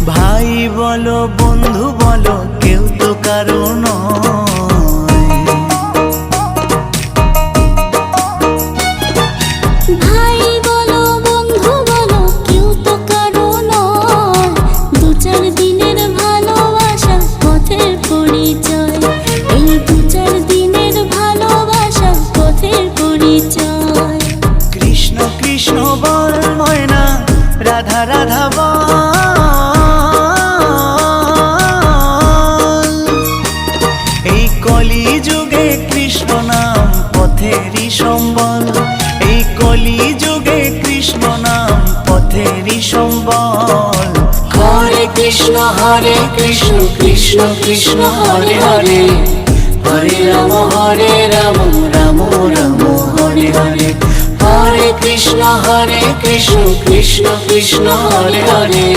ভাই বলো বন্ধু বলো কেউ তো কারো নয়। ভাই বলো বন্ধু বলো কেউ তো কারো নয়। দু চার দিনের ভালোবাসা পথের পরিচয়। এই দু চার দিনের ভালোবাসা পথের পরিচয়। কৃষ্ণ কৃষ্ণ বল ময়না, রাধা রাধা বল। এই কলি যুগে কৃষ্ণ নাম পথেরই সম্বল। এই কলি যুগে কৃষ্ণ নাম পথেরই সম্বল। হরে কৃষ্ণ কৃষ্ণ কৃষ্ণ হরে হরে, হরে রাম রাম রাম হরে হরে। হরে কৃষ্ণ কৃষ্ণ কৃষ্ণ হরে হরে।